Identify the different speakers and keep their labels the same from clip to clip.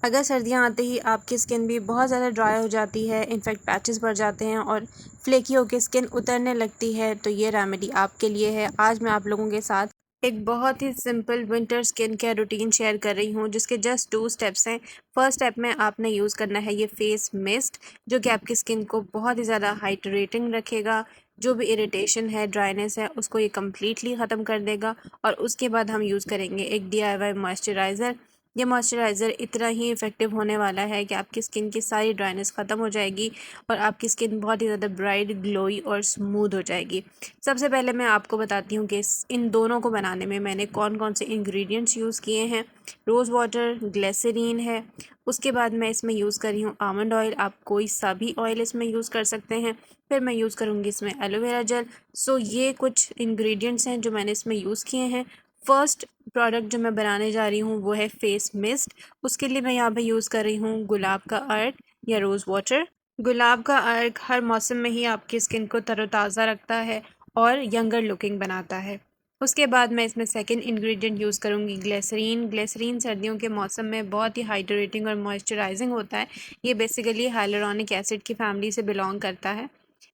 Speaker 1: अगर सर्दियाँ आते ही आपकी स्किन भी बहुत ज़्यादा ड्राई हो जाती है, इनफेक्ट पैचेस पड़ जाते हैं और फ्लेकी होकर स्किन उतरने लगती है, तो ये रेमेडी आपके लिए है। आज मैं आप लोगों के साथ एक बहुत ही simple winter skin care routine share कर रही हूँ, जिसके जस्ट 2 स्टेप्स हैं। फर्स्ट स्टेप में आपने यूज़ करना है ये फेस मिस्ट, जो कि आपकी स्किन को बहुत ही ज़्यादा हाइड्रेटिंग रखेगा। जो भी इरिटेशन है, ड्राइनेस है, उसको ये कम्प्लीटली ख़त्म कर देगा। और उसके बाद हम यूज़ करेंगे एक DIY मॉइस्चराइज़र। ये मॉइस्चराइज़र इतना ही इफ़ेक्टिव होने वाला है कि आपकी स्किन की सारी ड्राइनेस ख़त्म हो जाएगी और आपकी स्किन बहुत ही ज़्यादा ब्राइट, ग्लोई और स्मूथ हो जाएगी। सबसे पहले मैं आपको बताती हूँ कि इन दोनों को बनाने में मैंने कौन कौन से इंग्रेडिएंट्स यूज़ किए हैं। रोज़ वाटर, ग्लिसरीन है। उसके बाद मैं इसमें यूज़ कर रही हूँ आमंड ऑयल। आप कोई सा भी ऑयल इसमें यूज़ कर सकते हैं। फिर मैं यूज़ करूँगी इसमें एलोवेरा जेल। सो ये कुछ इंग्रेडिएंट्स हैं जो मैंने इसमें यूज़ किए हैं। फर्स्ट प्रोडक्ट जो मैं बनाने जा रही हूँ वो है फेस मिस्ट। उसके लिए मैं यहाँ पे यूज़ कर रही हूँ गुलाब का अर्क या रोज़ वाटर। गुलाब का अर्क हर मौसम में ही आपकी स्किन को तरोताज़ा रखता है और यंगर लुकिंग बनाता है। उसके बाद मैं इसमें सेकंड इंग्रेडिएंट यूज़ करूँगी ग्लिसरीन। ग्लिसरीन सर्दियों के मौसम में बहुत ही हाइड्रेटिंग और मॉइस्चराइजिंग होता है। ये बेसिकली हाइलुरोनिक एसिड की फैमिली से बिलोंग करता है,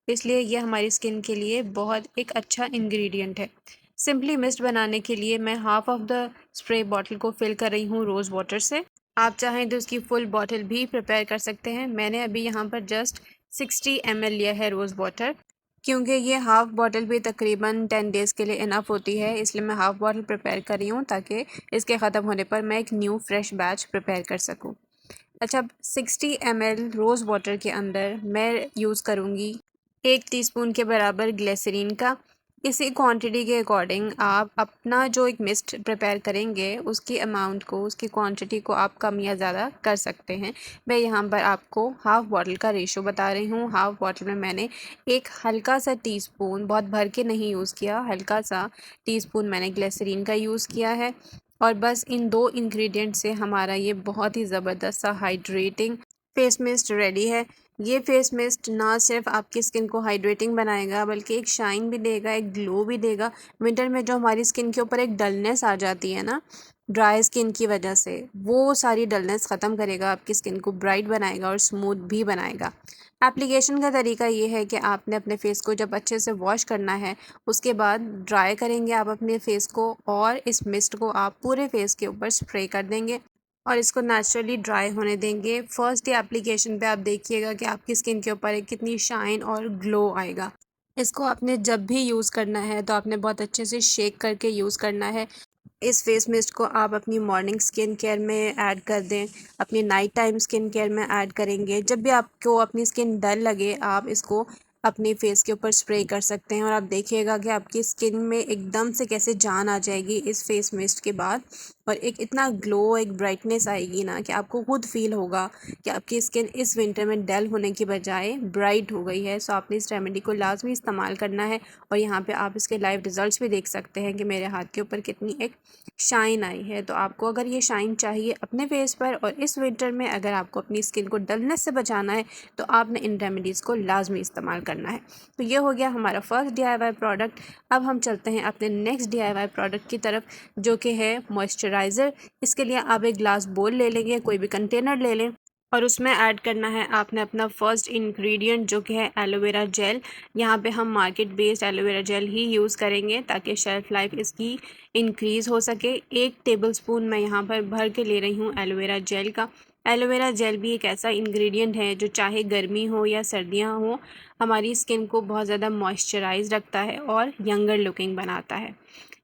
Speaker 1: इसलिए ये हमारी स्किन के लिए बहुत एक अच्छा इंग्रेडिएंट है। सिंपली मिस्ट बनाने के लिए मैं half of the spray bottle को फिल कर रही हूँ रोज़ वाटर से। आप चाहें तो उसकी फुल बॉटल भी प्रिपेयर कर सकते हैं। मैंने अभी यहाँ पर जस्ट 60 ml लिया है रोज़ वाटर, क्योंकि ये हाफ़ बॉटल भी तकरीबन 10 डेज़ के लिए इनफ होती है, इसलिए मैं हाफ़ बॉटल प्रिपेयर कर रही हूँ ताकि इसके ख़त्म होने पर मैं एक न्यू फ्रेश बैच प्रिपेयर कर सकूँ। अच्छा, अब 60 ml रोज़ वाटर के अंदर मैं यूज़ करूँगी 1 टीस्पून के बराबर ग्लिसरीन का। इसी क्वांटिटी के अकॉर्डिंग आप अपना जो एक मिस्ट प्रिपेयर करेंगे उसकी अमाउंट को, उसकी क्वांटिटी को आप कम या ज़्यादा कर सकते हैं। मैं यहाँ पर आपको हाफ़ बॉटल का रेशो बता रही हूँ। हाफ़ बॉटल में मैंने एक हल्का सा टीस्पून, बहुत भर के नहीं यूज़ किया, हल्का सा टीस्पून मैंने ग्लिसरीन का यूज़ किया है। और बस इन 2 इंग्रेडिएंट से हमारा ये बहुत ही ज़बरदस्त सा हाइड्रेटिंग फेस मिस्ट रेडी है। ये फेस मिस्ट ना सिर्फ आपकी स्किन को हाइड्रेटिंग बनाएगा, बल्कि एक शाइन भी देगा, एक ग्लो भी देगा। विंटर में जो हमारी स्किन के ऊपर एक डलनेस आ जाती है ना, ड्राई स्किन की वजह से, वो सारी डलनेस ख़त्म करेगा, आपकी स्किन को ब्राइट बनाएगा और स्मूथ भी बनाएगा। एप्लीकेशन का तरीका ये है कि आपने अपने फेस को जब अच्छे से वॉश करना है, उसके बाद ड्राई करेंगे आप अपने फेस को और इस मिस्ट को आप पूरे फेस के ऊपर स्प्रे कर देंगे और इसको नेचुरली ड्राई होने देंगे। फर्स्ट डे एप्लीकेशन पे आप देखिएगा कि आपकी स्किन के ऊपर एक कितनी शाइन और ग्लो आएगा। इसको आपने जब भी यूज़ करना है तो आपने बहुत अच्छे से शेक करके यूज़ करना है। इस फेस मिस्ट को आप अपनी मॉर्निंग स्किन केयर में ऐड कर दें, अपनी नाइट टाइम स्किन केयर में ऐड करेंगे। जब भी आपको अपनी स्किन डल लगे, आप इसको अपने फेस के ऊपर स्प्रे कर सकते हैं और आप देखिएगा कि आपकी स्किन में एकदम से कैसे जान आ जाएगी इस फेस मिस्ट के बाद, और एक इतना ग्लो, एक ब्राइटनेस आएगी ना कि आपको खुद फील होगा कि आपकी स्किन इस विंटर में डल होने की बजाय ब्राइट हो गई है। सो आपने इस रेमेडी को लाजमी इस्तेमाल करना है और यहाँ पे आप इसके लाइव रिजल्ट्स भी देख सकते हैं कि मेरे हाथ के ऊपर कितनी एक शाइन आई है। तो आपको अगर ये शाइन चाहिए अपने फेस पर और इस विंटर में अगर आपको अपनी स्किन को डलनेस से बचाना है, तो आपने इन रेमेडीज़ को लाजमी इस्तेमाल करना है। तो ये हो गया हमारा फर्स्ट DIY प्रोडक्ट। अब हम चलते हैं अपने नेक्स्ट DIY प्रोडक्ट की तरफ, जो कि है मॉइस्चराइज़र। इसके लिए आप एक ग्लास बोल ले लेंगे, कोई भी कंटेनर ले लें और उसमें ऐड करना है आपने अपना फर्स्ट इंग्रेडिएंट, जो कि है एलोवेरा जेल। यहाँ पे हम मार्केट बेस्ड एलोवेरा जेल ही यूज़ करेंगे ताकि शेल्फ़ लाइफ इसकी इंक्रीज़ हो सके। 1 टेबलस्पून मैं यहाँ पर भर के ले रही हूँ एलोवेरा जेल का। एलोवेरा जेल भी एक ऐसा इंग्रेडिएंट है जो चाहे गर्मी हो या सर्दियाँ हो, हमारी स्किन को बहुत ज़्यादा मॉइस्चराइज रखता है और यंगर लुकिंग बनाता है।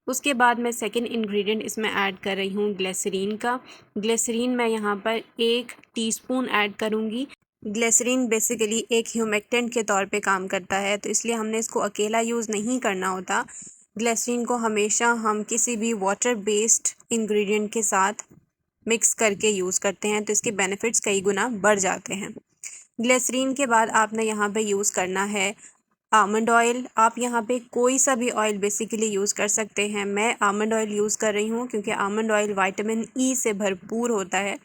Speaker 1: उसके बाद मैं सेकंड इंग्रेडिएंट इसमें ऐड कर रही हूँ ग्लिसरीन का। ग्लिसरीन मैं यहाँ पर 1 टीस्पून ऐड करूँगी। ग्लिसरीन बेसिकली एक ह्यूमेक्टेंट के तौर पे काम करता है, तो इसलिए हमने इसको अकेला यूज़ नहीं करना होता। ग्लिसरीन को हमेशा हम किसी भी वाटर बेस्ड इंग्रेडिएंट के साथ मिक्स करके यूज़ करते हैं, तो इसके बेनिफिट्स कई गुना बढ़ जाते हैं। ग्लिसरीन के बाद आपने यहाँ पे यूज़ करना है आमंड ऑयल। आप यहाँ पे कोई सा भी ऑयल बेसिकली यूज़ कर सकते हैं। मैं आमंड ऑयल यूज़ कर रही हूँ क्योंकि आमंड ऑयल विटामिन ई से भरपूर होता है।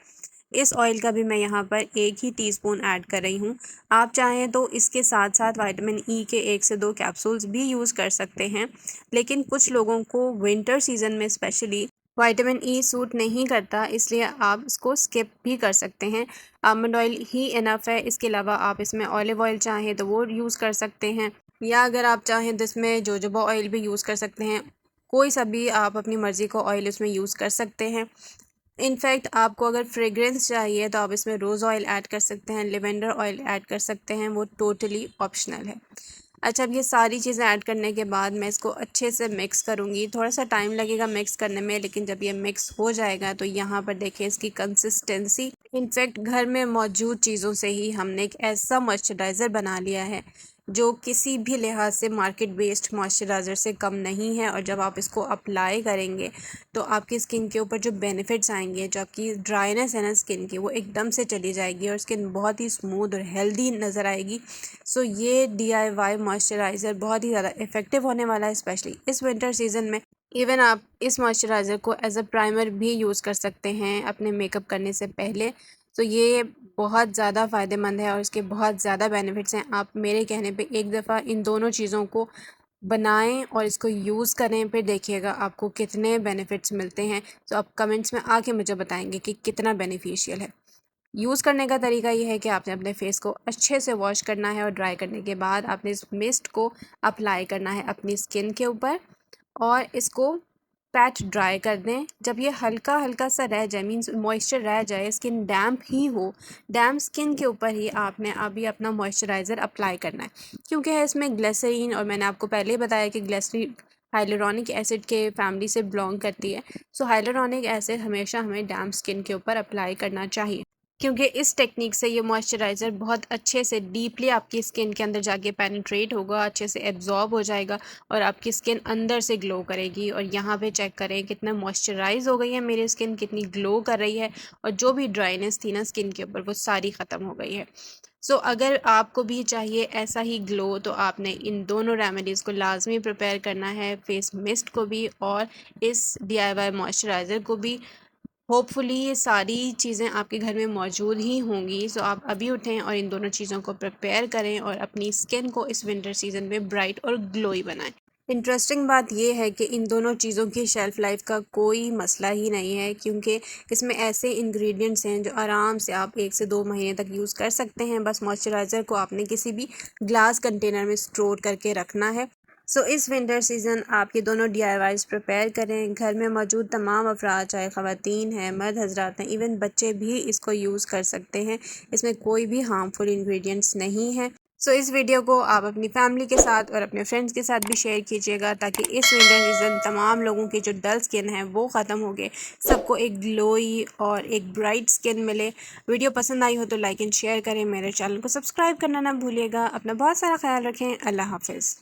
Speaker 1: इस ऑयल का भी मैं यहाँ पर 1 ही टीस्पून ऐड कर रही हूँ। आप चाहें तो इसके साथ साथ विटामिन ई के 1 से 2 कैप्सूल्स भी यूज़ कर सकते हैं, लेकिन कुछ लोगों को विंटर सीज़न में स्पेशली विटामिन ई सूट नहीं करता, इसलिए आप इसको स्किप भी कर सकते हैं। आलमंड ऑयल ही इनफ है। इसके अलावा आप इसमें ऑलिव ऑयल चाहें तो वो यूज़ कर सकते हैं, या अगर आप चाहें तो इसमें जोजोबा ऑयल भी यूज़ कर सकते हैं। कोई सा भी आप अपनी मर्ज़ी का ऑयल इसमें यूज़ कर सकते हैं। इनफैक्ट आपको अगर फ्रेग्रेंस चाहिए तो आप इसमें रोज़ ऑयल ऐड कर सकते हैं, लेवेंडर ऑयल ऐड कर सकते हैं, वो टोटली ऑप्शनल है। अच्छा, अब ये सारी चीज़ें ऐड करने के बाद मैं इसको अच्छे से मिक्स करूँगी। थोड़ा सा टाइम लगेगा मिक्स करने में, लेकिन जब ये मिक्स हो जाएगा तो यहाँ पर देखिए इसकी कंसिस्टेंसी। इनफैक्ट घर में मौजूद चीज़ों से ही हमने एक ऐसा मॉइस्चराइज़र बना लिया है जो किसी भी लिहाज से मार्केट बेस्ड मॉइस्चराइज़र से कम नहीं है। और जब आप इसको अप्लाई करेंगे तो आपकी स्किन के ऊपर जो बेनिफिट्स आएंगे, जो आपकी ड्राइनेस है ना स्किन की, वो एकदम से चली जाएगी और स्किन बहुत ही स्मूथ और हेल्दी नज़र आएगी। सो ये DIY मॉइस्चराइज़र बहुत ही ज़्यादा इफ़ेक्टिव होने वाला है, स्पेशली इस विंटर सीज़न में। इवन आप इस मॉइस्चराइज़र को एज अ प्राइमर भी यूज़ कर सकते हैं अपने मेकअप करने से पहले। तो ये बहुत ज़्यादा फ़ायदेमंद है और इसके बहुत ज़्यादा बेनिफिट्स हैं। आप मेरे कहने पे एक दफ़ा इन दोनों चीज़ों को बनाएं और इसको यूज़ करें, फिर देखिएगा आपको कितने बेनिफिट्स मिलते हैं। तो आप कमेंट्स में आके मुझे बताएंगे कि कितना बेनिफिशियल है। यूज़ करने का तरीका ये है कि आपने अपने फेस को अच्छे से वॉश करना है और ड्राई करने के बाद आपने इस मिस्ट को अप्लाई करना है अपनी स्किन के ऊपर और इसको पैच ड्राई कर दें। जब ये हल्का हल्का सा रह जाए, मीन्स मॉइस्चर रह जाए, स्किन डैम्प ही हो, डैम्प स्किन के ऊपर ही आपने अभी अपना मॉइस्चराइज़र अप्लाई करना है। क्योंकि है इसमें ग्लिसरीन, और मैंने आपको पहले ही बताया कि ग्लिसरीन हाइलुरोनिक एसिड के फैमिली से बिलोंग करती है। सो हाइलुरोनिक एसिड हमेशा हमें डैम्प स्किन के ऊपर अप्लाई करना चाहिए, क्योंकि इस टेक्निक से ये मॉइस्चराइज़र बहुत अच्छे से डीपली आपकी स्किन के अंदर जाके पेनिट्रेट होगा, अच्छे से एब्जॉर्ब हो जाएगा और आपकी स्किन अंदर से ग्लो करेगी। और यहाँ पे चेक करें कितना मॉइस्चराइज हो गई है मेरी स्किन, कितनी ग्लो कर रही है, और जो भी ड्राइनेस थी ना स्किन के ऊपर वो सारी ख़त्म हो गई है। सो अगर आपको भी चाहिए ऐसा ही ग्लो तो आपने इन दोनों रेमेडीज़ को लाजमी प्रिपेयर करना है, फेस मिस्ट को भी और इस DIY मॉइस्चराइज़र को भी। होपफुली ये सारी चीज़ें आपके घर में मौजूद ही होंगी। सो आप अभी उठें और इन दोनों चीज़ों को प्रिपेयर करें और अपनी स्किन को इस विंटर सीज़न में ब्राइट और ग्लोई बनाएं। इंटरेस्टिंग बात यह है कि इन दोनों चीज़ों की शेल्फ़ लाइफ का कोई मसला ही नहीं है, क्योंकि इसमें ऐसे इंग्रेडिएंट्स हैं जो आराम से आप 1 से 2 महीने तक यूज़ कर सकते हैं। बस मॉइस्चराइज़र को आपने किसी भी ग्लास कंटेनर में स्टोर करके रखना है। सो इस विंटर सीज़न आप ये दोनों DIYs प्रिपेयर करें। घर में मौजूद तमाम अफराद, चाहे ख़वातीन हैं, मर्द हजरात हैं, इवन बच्चे भी इसको यूज़ कर सकते हैं। इसमें कोई भी हार्मफुल इंग्रेडिएंट्स नहीं है। सो इस वीडियो को आप अपनी फैमिली के साथ और अपने फ्रेंड्स के साथ भी शेयर कीजिएगा, ताकि इस विंटर सीज़न तमाम लोगों की जो डल स्किन है वो ख़त्म हो गए, सबको एक ग्लोई और एक ब्राइट स्किन मिले। वीडियो पसंद आई हो तो लाइक एंड शेयर करें। मेरे चैनल को सब्सक्राइब करना ना भूलिएगा। अपना बहुत सारा ख्याल रखें। अल्लाह हाफिज़।